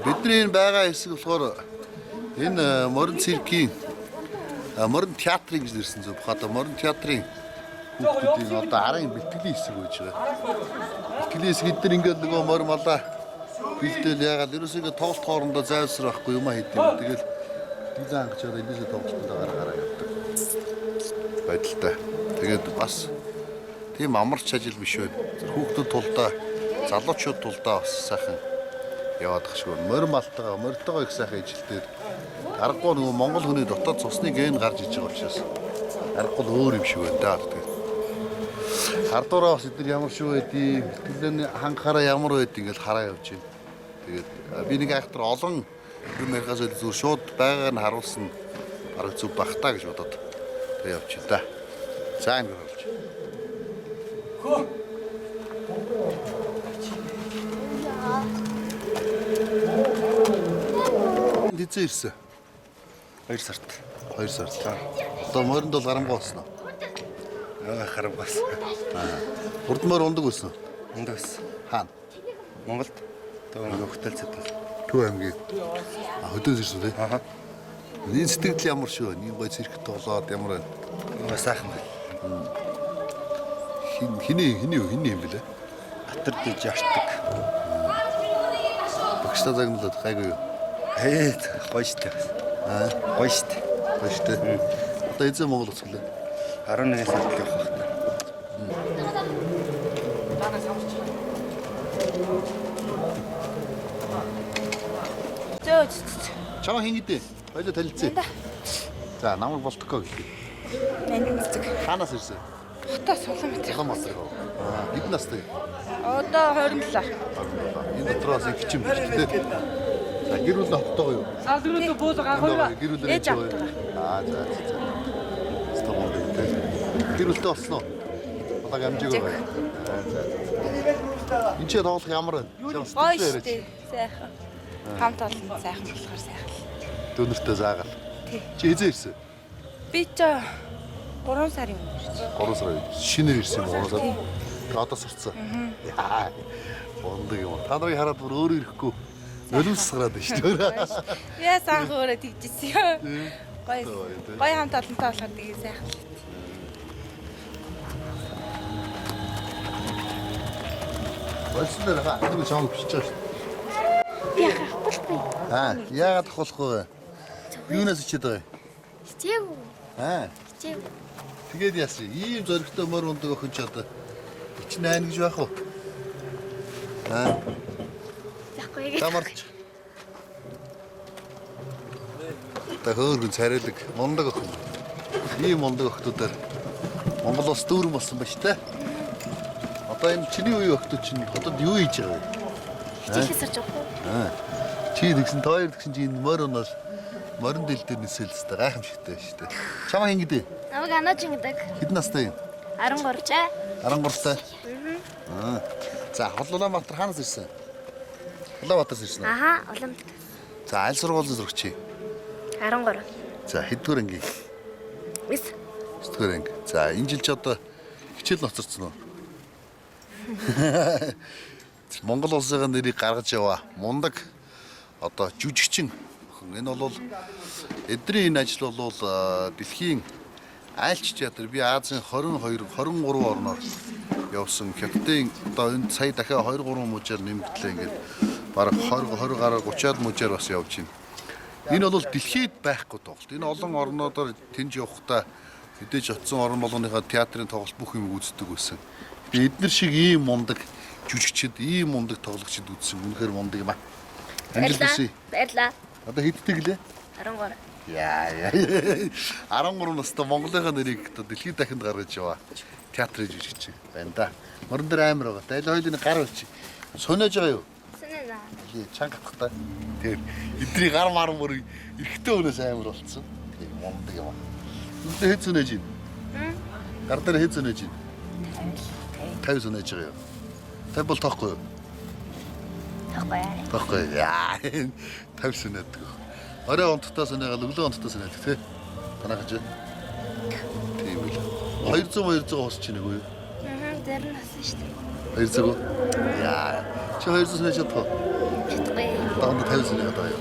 бидний энэ байгаа хэсэг болохоор энэ морин циркийн морин театрын гэж нэрсэн зөв бохоо морин театрын хүүхдүүдийн одоо арын бэлтгэлийн хэсэг байж байгаа. Бэлтгэлийн хэсэг эдгээр ингээд нөгөө морин малаа бэлдээл ягаад ерөөсөө ингээд тоглолт хоорондоо зайлсар байхгүй юм а хийдэг. Тэгэл дийлэн ангачаад эндээсээ тоглолтод гараа явдаг. Байдалтай. Тэгээд бас тийм амарч ажил биш байна. Хүүхдүүд тулдаа залуучууд тулдаа бас сайхан яваад ах шиг байна. Морин мортойгоо их сайхан ижилдээд аргагүй нөгөө монгол хүний дотоод цусны ген гарч иж байгаа учраас аргагүй өөр юм шиг байна даа. Тэгээд хардуураа бас эдгээр ямар шүү байдгийг, бэлтгэлийн хангахаараа ямар байдгийг ингээл хараа явж байна. Тэгээд би нэг айхтар олон юм ярихаас илүү зүгээр шууд байгааг нь харуулсан бараг зүг багтаа гэж бодоод тэг явж байна да. За ингэ болж. Дизээ ирсэн. 2 сард. 2 сард. Одоо моринд бол гарамгаа болсон уу? Харамгаас. Урдмаар ундаг байсан уу? Ундаг байсан. Хаана? Монголд. Тэгээ хөтөлцөд. Төв аймгийн. Хөдөөс ирсэн үү? Аа. Энэ сэтгэл ямар шүү? Нэг гой цирк тоглоод ямар байна? Сайхан байна. Хиний юм бэлээ? Батар дэж яштаг. Багштай загнуулаад гайгүй юу? Гоё штэ. Гоё штэ. Гоё штэ. Одоо эзэн Монгол уцглаа. 11 сард явах байна. Чамаа хин гэдэг. Хоёул танилцъя. За, намайг болтгоо гэлээ. Нандинцэг. Хаанаас ирсэн? Хотоос Улаанбаатар. Улаанбаатар. Хэдэн настай? Одоо 27. Энэ дотроос их чим биш тийм. За, гэр бүл автоогоо юу? Салгирууд бууз гахуйгаа. Гэр бүлээр ээж автоогоо. За. Стомон дээр. Гэр бүлтэй болсон уу? Одоо амжиг байгаа. За. Энд чи тоглох ямар байна? Гоё штэ. Сайхан. Хамт олон сайхан болохоор сайхан. Дөнөртөө заагаал. Чи хизээ ирсэн? Би ч 3 сарын өмнө ирсэн. 3 сар шинээр ирсэн юм 3 сар. Тэгээ одоо сурцсан. Яа. Ондог юм. Та нарыг хараад бүр өөр ирэхгүй. Нулимсгараад байна шүү дээ. Яа санх өөрөө тэгжсэн юм. Гоё хамт олонтой болохоор тэгээ сайхан. Болсон дээр хаа чамд бичиж байгаа шүү. Яагаад авахгүй вэ? Юунаас ичээд байгаа юм? Хичээгүй. Хичээгүй. Тэгээд яасан? Ийм зөрөгтэй мөр ундаг охин ч одоо 98 гэж байх уу? Захгүй. Тамарч. Та хөөргөн царайлаг мундаг охин. Ийм мундаг охтуудаар Монгол улс дүүрэн болсон ба штэ. Одоо энэ чиний үеийн охтууд чинь одоо юу хийж байгаа вэ? Хичээлээ сарж байгаа. Чи тэгсэн тоор тэгсэн чи энэ мөр унаас морин дэл дээр нисэлстэй гайхамшигтай шүү дээ. Чамаа хин гэдэг. Намайг анаач ингэдэг. Хэдэн настай юм? 13 жаа. 13 таа. За, Улаанбаатар хаанаас ирсэн? Улаанбаатараас ирсэн үү? Аха, Улаанбаатар. За, аль сургуулийн сурагч? 13. За, хэддүгээр анги? 9. 9-р анги. За, энэ жил ч одоо хичээл ноцорцсон уу? Монгол улсын нэрийг гаргаж яваа. Мундаг одоо жүжигчин. Энэ бол эдний энэ ажил бол дэлхийн айлч театр би Азийн 22 23 орноор явсан. Хятадын одоо энэ сая дахиад 2 3 мужаар нэмэгдлээ ингээд бараг 20 гаруй 30-аад мужаар бас явж байна. Энэ бол дэлхийд байхгүй тоглолт. Энэ олон орнуудаар тэнд явахдаа мэдээж очсон орн болгоныхаа театрын тоглолт бүх юм үздэг байсан. Би эднэр шиг ийм мундаг жүжигчд, ийм мундаг тоглогчд үзсэн. Үнэхээр мундаг юм аа. Баярлаа. Одоо хэддэг лээ? 13. Яа. 13 настай Монголынхаа нэрийг одоо дэлхийд дахинд гаргаж яваа. Театрын жүжигч байна да. Морин дээр амар байгаа. Айл хоёулын гар болчих. Сонёож байгаа юу? Сонёна. Чанга татахтай. Тэгээд эдний гар мар мөр эрэхтэй өнөөс амар болцсон. Тэгээд мундаг юм аа. Үнэхээр хэд сонёож байна? Гар дээр хэд сонёож байна? 50 сонёож байгаа юу? 50 бол тоохгүй юу? Тоохгүй. Яа. 50 сонёодаг. Орой онцтой сонёгаал өглөө онцтой сонёодаг тий. Танаа гэж. Тийм үл. 200 хос чинь нэг үү? Дээр нь хасан шүү дээ. 200. Яа. Чи 200 сонёож чадах уу? Би чадахгүй. Доонд 50 сая одоо юу.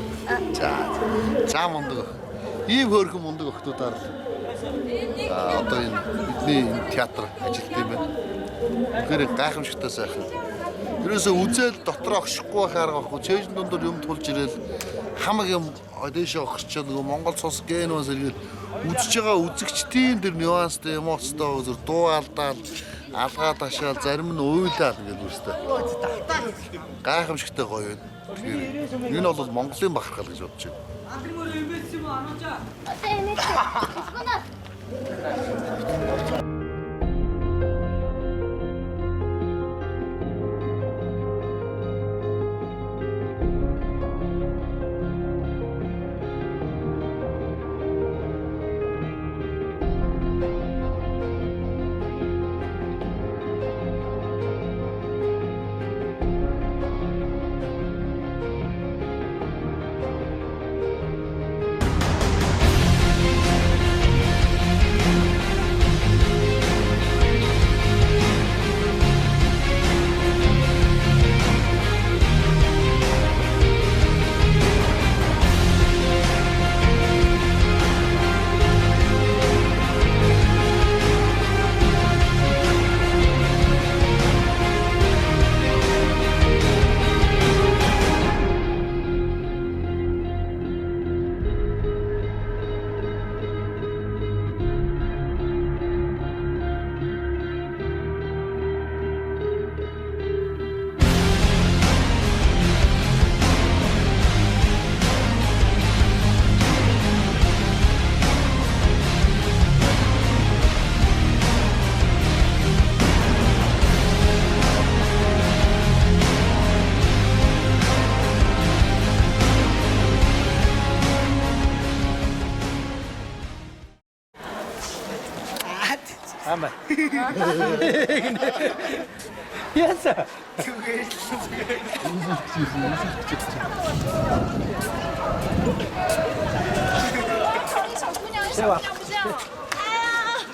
За мундаг. Ийм хөөрхөн мундаг охтуудаар одоо энэ бидний театр ажилт юм байна. Тэгэхээр гайхамшигтай сайхан. Тэрөөсөө үзэл дотроо огшихгүй байхаар гахгүй. Чэйжин дундор юм тулж ирэл хамаг юм дээшээ огсчод нөгөө Монгол цус гэнээс иргээл үзэж байгаа үзэгчдийн тэр нюанстай эмоцтой зөв дуу алдаал алгаа ташаал зарим нь уйлаад ингээд үүстэй. Гайхамшигтай гоё байна. Тэгэхээр энэ бол Монголын бахархал гэж бодож байна. Яса.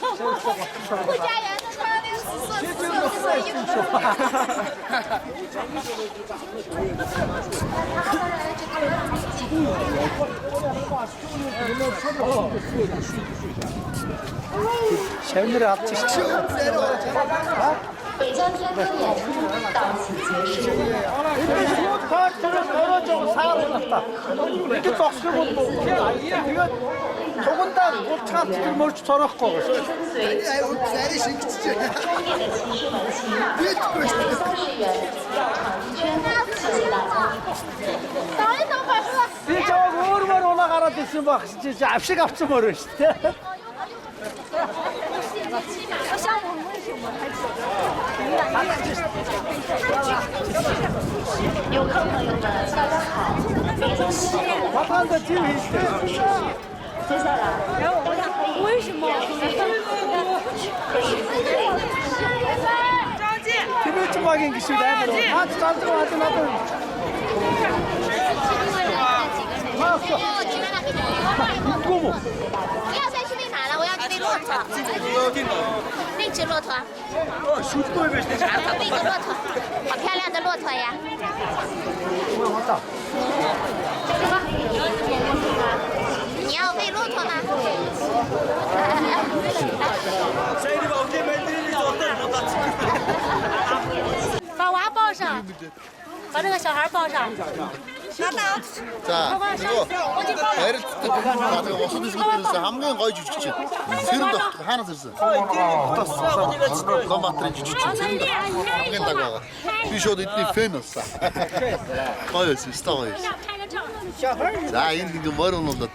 顾家园的穿那个紫色衣服。샤넬을 앞치시죠. 北江天科演出到此结束。 떨어져 살아났다. 이렇게 떡스를 못 먹고 이거 조금 다 고차 튀길 멀지 저렇고. 后面的骑士们骑30元绕场一圈，谢谢大家。 저 얼마나 올라가라 됐으면 막 진짜 앞시가 없어 버려. 游客朋友们，大家好，北京西站 화판도 지금 있어. 接下来，大家可以为什么？ TV에 좀 하긴 기술다. 아, 짠 들어 하지 나도. 왔어. 고모. 不要再去那哪了，我要去那骆驼。那只骆驼。那个骆驼，好漂亮的骆驼呀！ 왔다. 你要喂骆驼吗？把娃抱上，把这个小孩抱上。 자, 이거 애를 가지고 어서 드시면서 хамгийн гоё жүжигч. Сэрэнд хаана сэрсэн? Лом Батрын жүжигч. Сэрэнд хамгийн даг байгаа. Би шууд эдний фэн болсон. Гоё байсан, стаа гоё. За, энд ингээ морь унуулаад.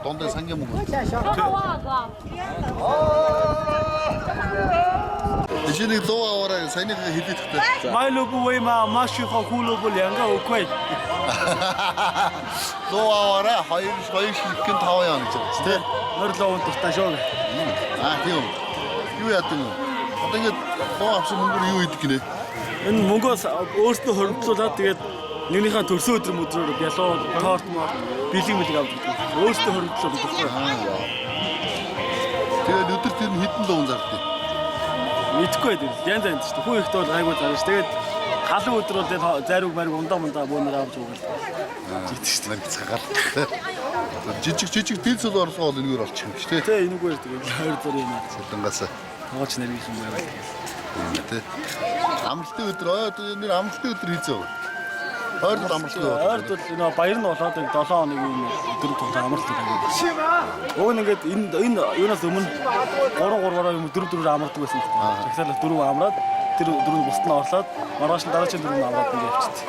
Дондоо сангийн мөнгө. Эцэг лоо аваараа саяны хэлээдтэй. 마일로브웨이마 마시호 훌로브 량가 오케이. Лоо аваараа 2 шилхэн 5 яа гэж байна тий. 너를 дуртай шүү. Тийм. Юу яадаг юм? Одоо ингэ лоо авсан мөнгөөр юу хийдэг гинэ? Энэ мөнгөөс өөртөө хоригдлуулаад тэгээд Нэгнийхээ төрсөн өдөр мөдрөөр бялуу торт моо бэлэг мэлэг авдаг. Өөртөө хөрөнгөлөө өгдөг. Тэгээд өдөр тэр хэдэн дуун зардыг. Мэдхгүй байдаг. Янз янз шүү дээ. Хүн ихтэй бол айгүй зарж. Тэгээд халуун өдөр бол тэгээд зариг мариг ундаа бөөнөр авч өгөл. Жидэж шүү дээ. Цагаал. Жижиг дэлс бол орсоо бол энэгээр олчих юм шүү дээ. Тэ энэгүй байдаг. 2 зур юм аа. Сэлэнгаас Тооч нэргийнх юм байгаад. тий. Амралтын өдөр нэр амралтын өдөр хийзээ. Ойрд амралтын өдөр. Ойрд бол нөө баяр нь болоод 7 хоногийн өдөр тул амралт гэдэг. Уг нь ингээд энэ юунаас өмнө 3-3-аар юм 4-4 амардаг байсан юм. Жагсаал 4 амраад тэр 4 бусд нь орлоод маргааш нь дараагийн 4 амраад ингээд явчихсан.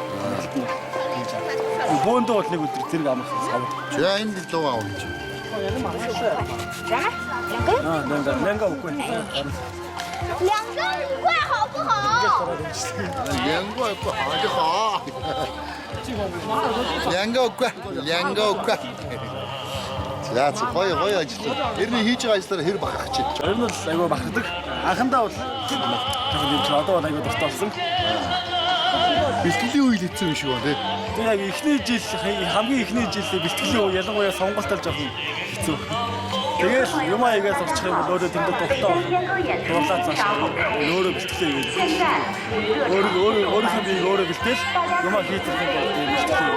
Бөөндөө бол нэг өдөр зэрэг амарсан. За энэ л лугаа авч. Нэнга үгүй. 2个1块好不好？两个不好就好。两个块。За гоё ажил. Эрний хийж байгаа ажлаараа хэр бахах чинь. Ер нь л айгүй бахардаг. Анхандаа бол юм чи одоо бол айгүй дуртай болсон. Бэлтгэлийн үйл хэцүү юм шиг байна тий. Тэгээ яг эхний жил хамгийн эхний жил бэлтгэлийн үе ялангуяа сонголтол жоохон хэцүү. Тэгэл юм аягаа сурчих юм бол өөрөө тэндээ дуртай дуурлаад зааш. Өөрөө бэлтгэлээ хийгээд. Өөрийнхөө биеийг өөрөө бэлтгэл юм хийх юм бол бэлтгэл.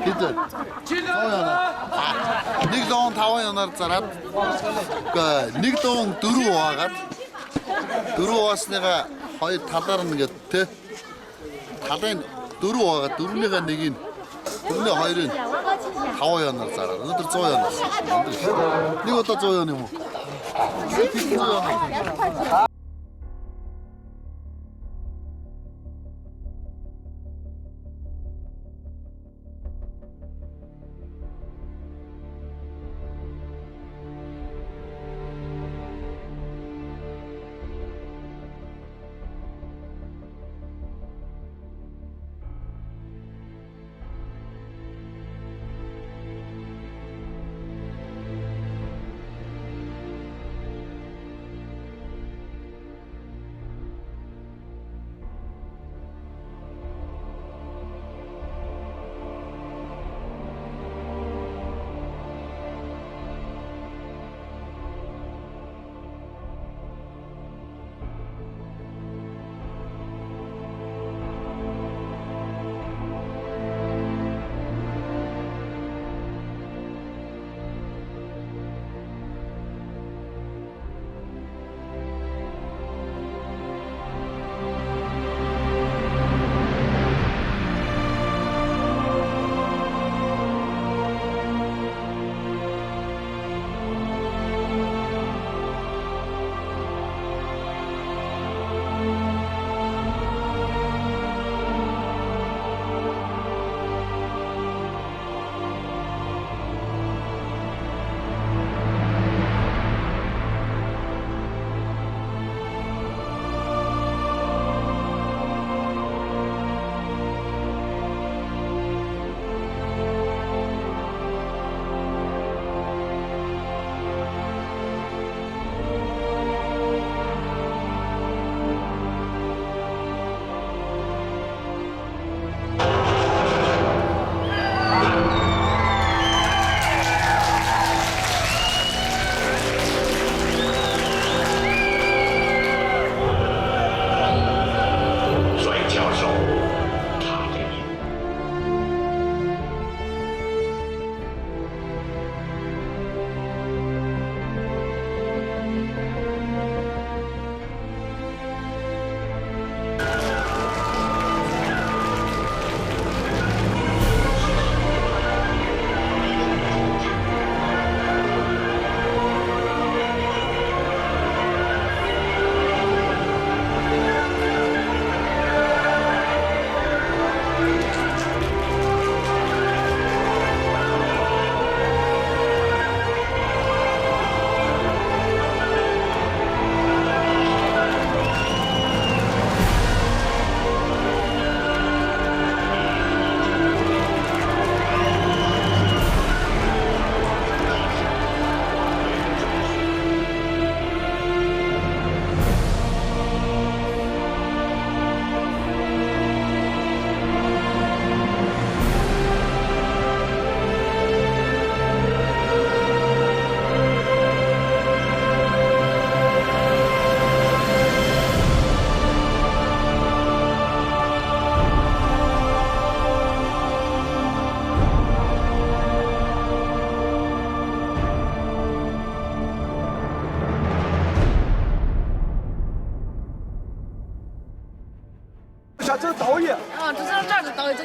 Хэдэ. Нэг луун 5 янаар зараад нэг луун 4 уаагаад 4 уусныгаа хоёр талаар нь ингээд те талын 4 уаагаад 4-ийнхээ нэгийг 4-ний хоёрыг 5 янаар зараад өнөөдөр 100 янаас. Нэг удаа 100 ян юм уу? 100 ян.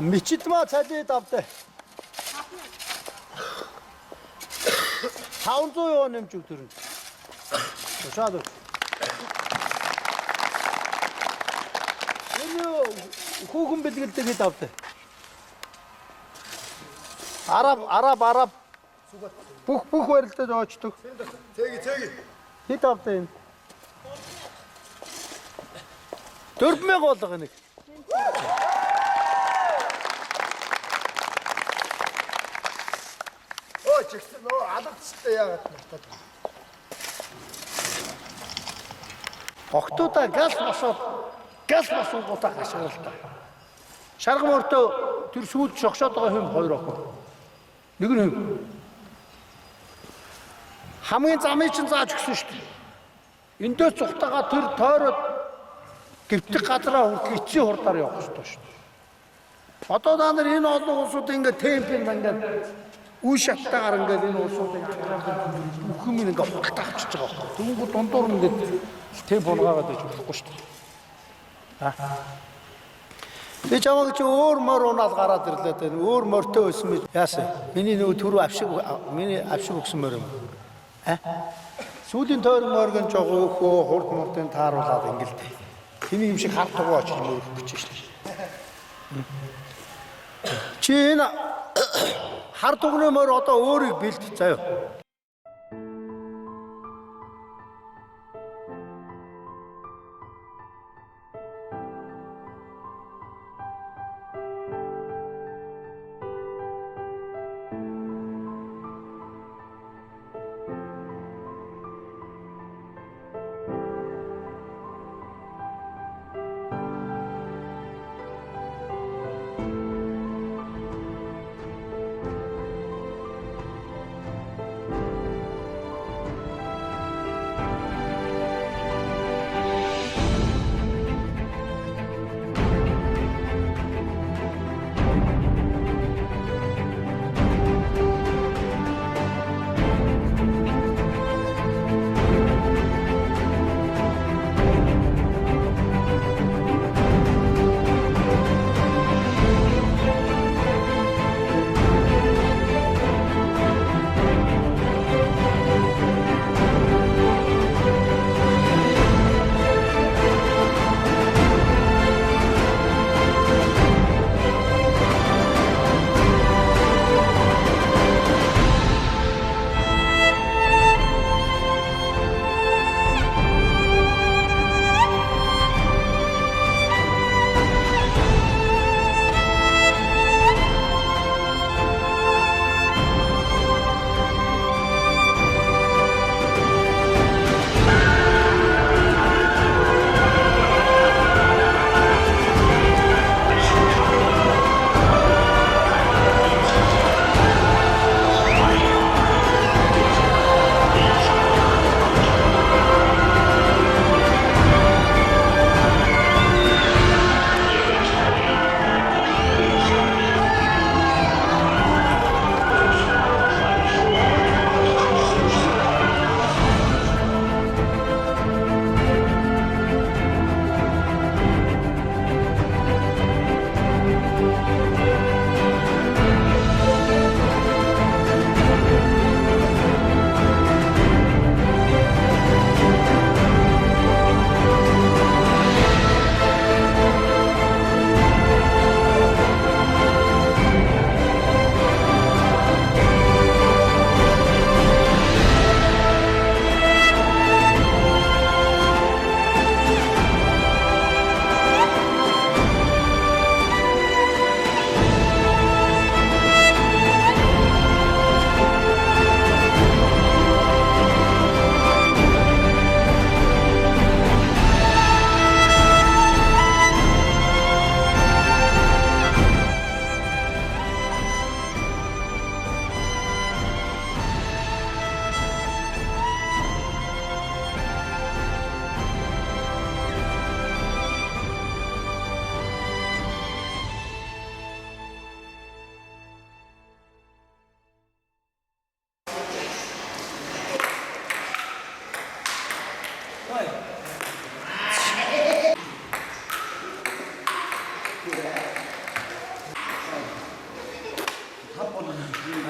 미치트마 차지 답대. 사운드요 님 쭉 들은. 자도. 호금 베디게 되게 답대. 아랍. 북 할 때도 어찌도. 저기. 이 답대. дөрвмэг болгоо нэг. Чигсэн нөө алгацтай яагаад байна? Охтуудаа газ масуугуудаа ашиглалаа. Шаргам өртөө тэр сүйд шогшоод байгаа хүм хоёр охин. Нэг нь хүм. Хамгийн замыг чинь зааж өгсөн шүү дээ. Эндээ цухтагаа тэр тойроод гівтэг газараа хүртэл эцсийн хурдаар явах хэрэгтэй шүү дээ. Одоо та нар энэ олон улсууд ингээд темпэн ингээд үе шаттайгаар ингээд энэ улсуудыг бүх юм ингээд хурдтай авчиж байгаа байхгүй. Тэнгүүд дундуур ингээд темп унгаагаад байж болохгүй шүү дээ. Би чамаг чи өөр мөр унаал гараад ирлээ дээ. Өөр мөртөө өсөн мэд. Яасан? Миний нөгөө түрүү авшиг өгсөн мөр юм. Сүүлийн тойрон моргон жоо өөхөө хурд мурдын тааруулаад ингэлтэй. Тэний юм шиг хар тугаа очиж мөрөх гэж шүү дээ. Чи энэ хар тугны мөр одоо өөрийг бэлт заяа.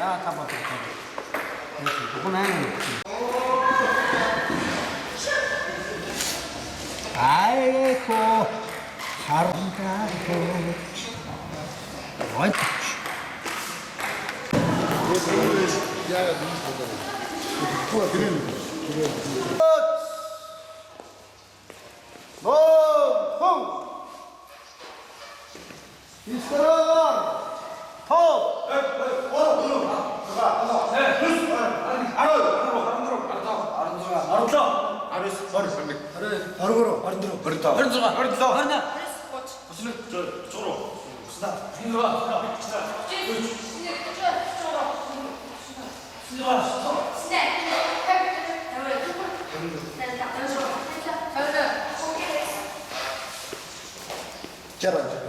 야, 타봐. 이거는. 아이고, 하루가고. 어이. 저런.